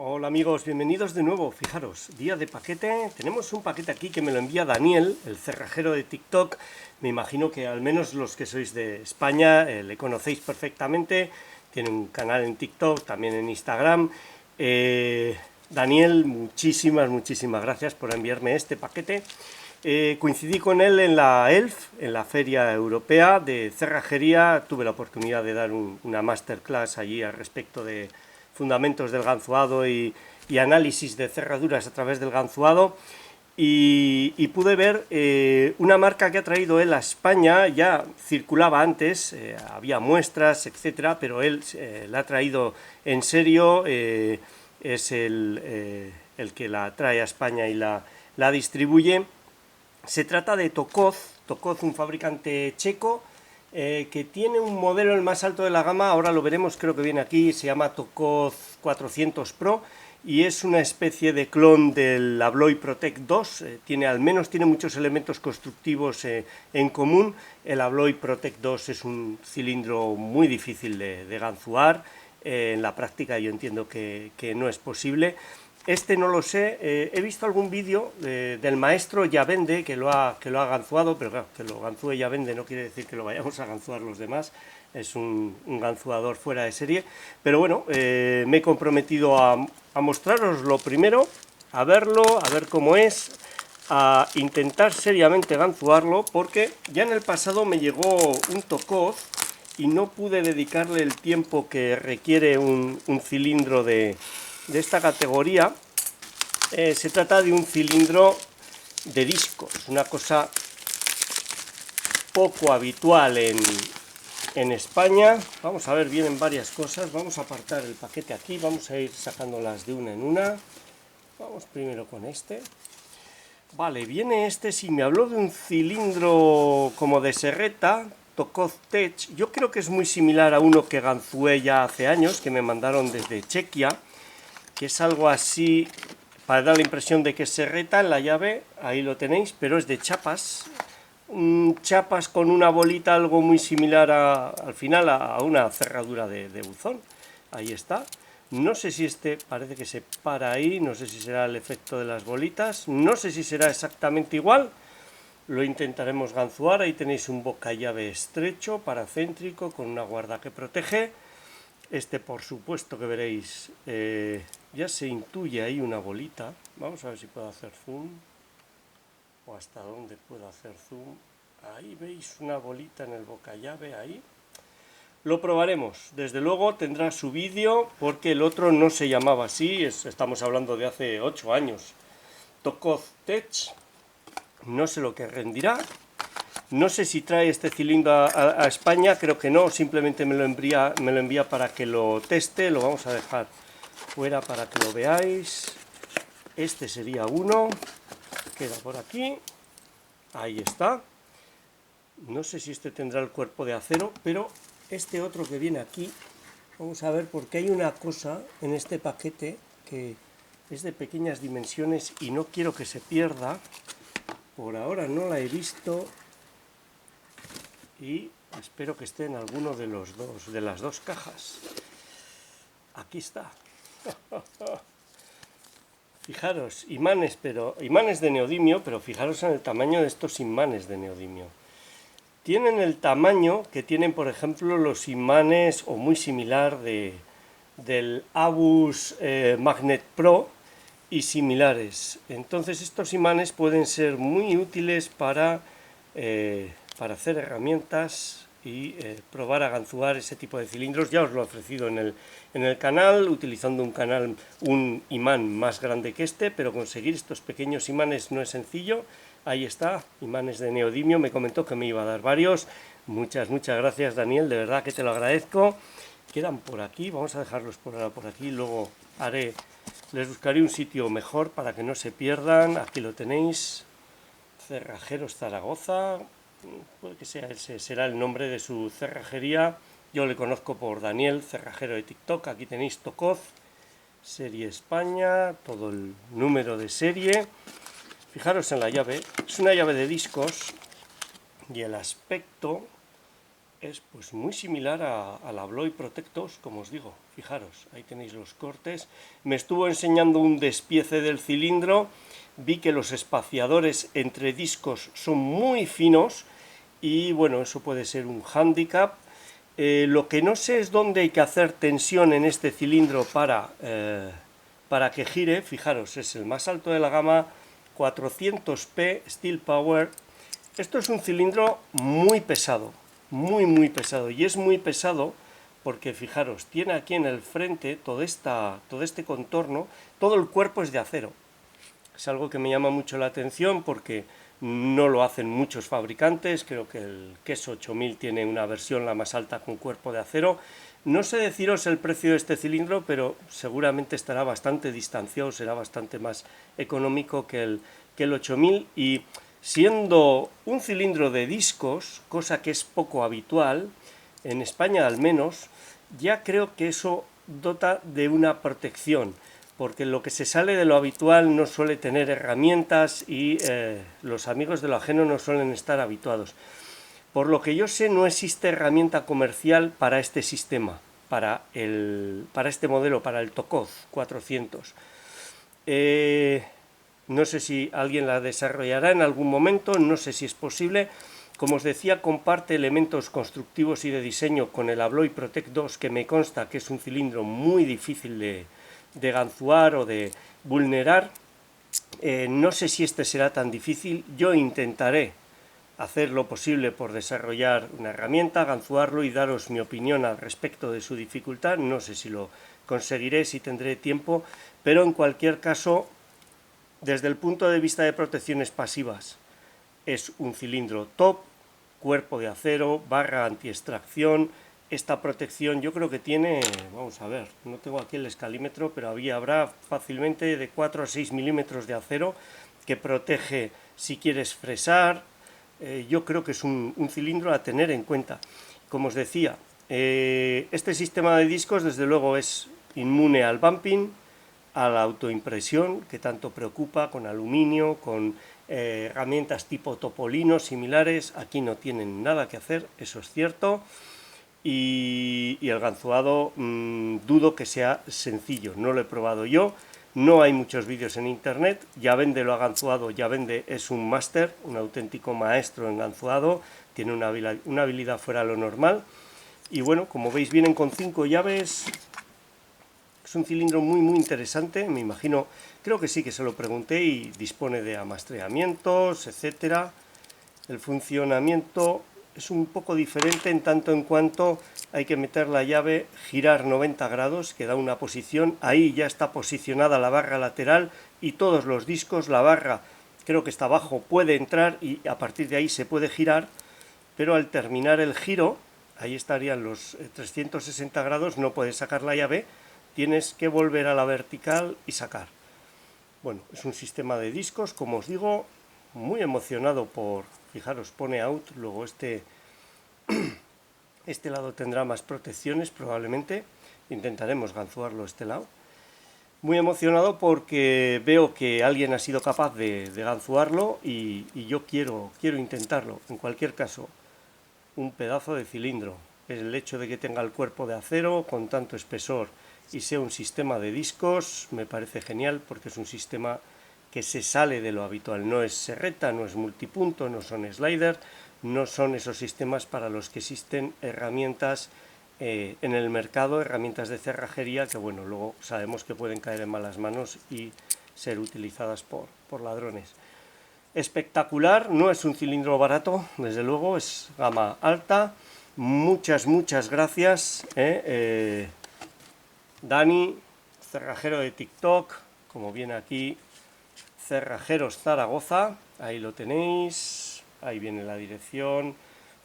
Hola amigos, bienvenidos de nuevo. Fijaros, día de paquete. Tenemos un paquete aquí que me lo envía Daniel, el cerrajero de TikTok. Me imagino que al menos los que sois de España le conocéis perfectamente. Tiene un canal en TikTok, también en Instagram. Daniel, muchísimas gracias por enviarme este paquete. Coincidí con él en la ELF, en la Feria Europea de Cerrajería. Tuve la oportunidad de dar una masterclass allí al respecto de fundamentos del ganzuado y análisis de cerraduras a través del ganzuado. Y pude ver una marca que ha traído él a España. Ya circulaba antes, había muestras, etcétera, pero él la ha traído en serio. Es el que la trae a España y la distribuye. Se trata de Tokoz, un fabricante checo que tiene un modelo el más alto de la gama. Ahora lo veremos, creo que viene aquí, se llama Tokoz 400 Pro y es una especie de clon del Abloy Protect 2. Tiene muchos elementos constructivos en común. El Abloy Protect 2 es un cilindro muy difícil de ganzuar. En la práctica yo entiendo que no es posible. Este no lo sé, he visto algún vídeo del maestro Yavende que lo ha ganzuado, pero claro, que lo ganzúe Yavende no quiere decir que lo vayamos a ganzuar los demás. Es un ganzuador fuera de serie, pero bueno, me he comprometido a mostraros lo primero, a verlo, a ver cómo es, a intentar seriamente ganzuarlo, porque ya en el pasado me llegó un Tokoz y no pude dedicarle el tiempo que requiere un cilindro de esta categoría. Se trata de un cilindro de discos, una cosa poco habitual en España. Vamos a ver, vienen varias cosas. Vamos a apartar el paquete aquí, vamos a ir sacándolas de una en una. Vamos primero con este. Vale, viene este, si me habló de un cilindro como de serreta, Tokoz Tech. Yo creo que es muy similar a uno que ganzué ya hace años, que me mandaron desde Chequia, que es algo así, para dar la impresión de que es serreta en la llave, ahí lo tenéis, pero es de chapas. Chapas con una bolita algo muy similar al final a una cerradura de buzón. Ahí está. No sé si este parece que se para ahí, no sé si será el efecto de las bolitas, no sé si será exactamente igual. Lo intentaremos ganzuar. Ahí tenéis un bocallave estrecho, paracéntrico, con una guarda que protege. Este, por supuesto que veréis, ya se intuye ahí una bolita. Vamos a ver si puedo hacer zoom. O hasta dónde puedo hacer zoom. Ahí veis una bolita en el bocallave, ahí. Lo probaremos. Desde luego tendrá su vídeo, porque el otro no se llamaba así. Estamos hablando de hace 8 años. Tokoz Tech. No sé lo que rendirá. No sé si trae este cilindro a España, creo que no, simplemente me lo envía para que lo teste. Lo vamos a dejar fuera para que lo veáis. Este sería uno, queda por aquí, ahí está. No sé si este tendrá el cuerpo de acero, pero este otro que viene aquí, vamos a ver, porque hay una cosa en este paquete que es de pequeñas dimensiones y no quiero que se pierda. Por ahora no la he visto y espero que esté en alguno de las dos cajas. Aquí está. Fijaros, imanes de neodimio, pero fijaros en el tamaño de estos imanes de neodimio. Tienen el tamaño que tienen, por ejemplo, los imanes, o muy similar, del Abus Magnet Pro y similares. Entonces estos imanes pueden ser muy útiles para hacer herramientas y probar a ganzuar ese tipo de cilindros. Ya os lo he ofrecido en el canal, utilizando un imán más grande que este, pero conseguir estos pequeños imanes no es sencillo. Ahí está, imanes de neodimio. Me comentó que me iba a dar varios. Muchas gracias, Daniel, de verdad que te lo agradezco. Quedan por aquí, vamos a dejarlos por aquí, luego les buscaré un sitio mejor para que no se pierdan. Aquí lo tenéis, Cerrajeros Zaragoza, puede que sea ese, será el nombre de su cerrajería. Yo le conozco por Daniel, cerrajero de TikTok. Aquí tenéis Tokoz, serie España, todo el número de serie. Fijaros en la llave, es una llave de discos y el aspecto es pues muy similar a la Abloy Protectos, como os digo. Fijaros, ahí tenéis los cortes. Me estuvo enseñando un despiece del cilindro, vi que los espaciadores entre discos son muy finos y bueno, eso puede ser un hándicap. Lo que no sé es dónde hay que hacer tensión en este cilindro para que gire. Fijaros, es el más alto de la gama, 400p Steel Power. Esto es un cilindro muy pesado, muy pesado, y es muy pesado porque fijaros, tiene aquí en el frente todo este contorno, todo el cuerpo es de acero. Es algo que me llama mucho la atención porque no lo hacen muchos fabricantes. Creo que el Queso 8000 tiene una versión la más alta con cuerpo de acero. No sé deciros el precio de este cilindro, pero seguramente estará bastante distanciado, será bastante más económico que el 8000, y siendo un cilindro de discos, cosa que es poco habitual, en España al menos, ya creo que eso dota de una protección, porque lo que se sale de lo habitual no suele tener herramientas y los amigos de lo ajeno no suelen estar habituados. Por lo que yo sé, no existe herramienta comercial para este sistema, para este modelo, para el Tokoz 400. No sé si alguien la desarrollará en algún momento, no sé si es posible. Como os decía, comparte elementos constructivos y de diseño con el Abloy Protect 2, que me consta que es un cilindro muy difícil de ganzuar o de vulnerar. No sé si este será tan difícil. Yo intentaré hacer lo posible por desarrollar una herramienta, ganzuarlo y daros mi opinión al respecto de su dificultad. No sé si lo conseguiré, si tendré tiempo, pero en cualquier caso, desde el punto de vista de protecciones pasivas, es un cilindro top, cuerpo de acero, barra anti-extracción. Esta protección yo creo que tiene, vamos a ver, no tengo aquí el escalímetro, pero habrá fácilmente de 4 a 6 milímetros de acero que protege si quieres fresar. Yo creo que es un cilindro a tener en cuenta. Como os decía, este sistema de discos desde luego es inmune al bumping, a la autoimpresión que tanto preocupa, con aluminio, con herramientas tipo Topolino similares. Aquí no tienen nada que hacer, eso es cierto. Y el ganzuado dudo que sea sencillo, no lo he probado yo. No hay muchos vídeos en internet. Yavende lo ha ganzuado. Yavende es un máster, un auténtico maestro en ganzuado, tiene una habilidad fuera de lo normal. Y bueno, como veis, vienen con 5 llaves. Es un cilindro muy interesante, me imagino, creo que sí que se lo pregunté, y dispone de amastreamientos, etcétera. El funcionamiento es un poco diferente en tanto en cuanto hay que meter la llave, girar 90 grados, que da una posición. Ahí ya está posicionada la barra lateral y todos los discos. La barra, creo que está abajo, puede entrar y a partir de ahí se puede girar, pero al terminar el giro, ahí estarían los 360 grados, no puedes sacar la llave, tienes que volver a la vertical y sacar. Bueno, es un sistema de discos, como os digo, muy emocionado por, fijaros, pone out, luego este lado tendrá más protecciones probablemente, intentaremos ganzuarlo este lado. Muy emocionado porque veo que alguien ha sido capaz de ganzuarlo y yo quiero intentarlo. En cualquier caso, un pedazo de cilindro. El hecho de que tenga el cuerpo de acero con tanto espesor y sea un sistema de discos me parece genial, porque es un sistema que se sale de lo habitual. No es serreta, no es multipunto, no son sliders, no son esos sistemas para los que existen herramientas en el mercado, herramientas de cerrajería que, bueno, luego sabemos que pueden caer en malas manos y ser utilizadas por ladrones. Espectacular, no es un cilindro barato, desde luego, es gama alta. Muchas gracias, Dani, cerrajero de TikTok, como viene aquí, Cerrajeros Zaragoza, ahí lo tenéis, ahí viene la dirección,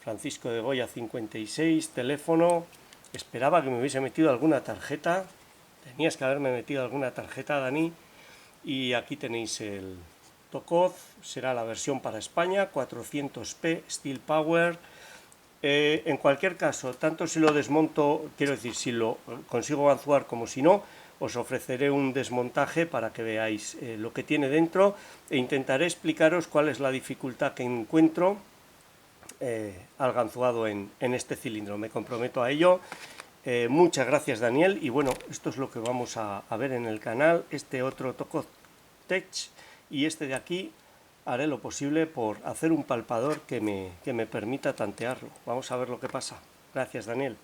Francisco de Goya 56, teléfono. Esperaba que me hubiese metido alguna tarjeta, tenías que haberme metido alguna tarjeta, Dani, y aquí tenéis el Tokoz, será la versión para España, 400p Steel Power. En cualquier caso, tanto si lo desmonto, quiero decir, si lo consigo ganzuar como si no, os ofreceré un desmontaje para que veáis lo que tiene dentro, e intentaré explicaros cuál es la dificultad que encuentro alganzuado en este cilindro. Me comprometo a ello. Muchas gracias, Daniel, y bueno, esto es lo que vamos a ver en el canal. Este otro Tokotech y este de aquí haré lo posible por hacer un palpador que me permita tantearlo. Vamos a ver lo que pasa. Gracias, Daniel.